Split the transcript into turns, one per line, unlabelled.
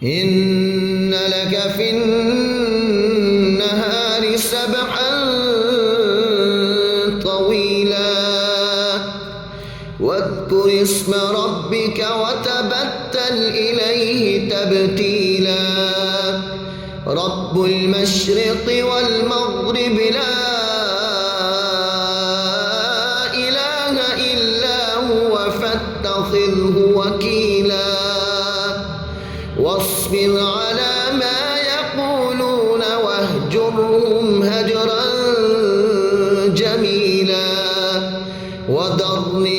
إن لك في النهار سبحا طويلا واذكر اسم ربك وتبتل إليه تبتيلا رب المشرق والمغرب لا إله إلا هو فاتخذه وكيلا واصبر على ما يقولون واهجرهم هجرا جميلا وذرني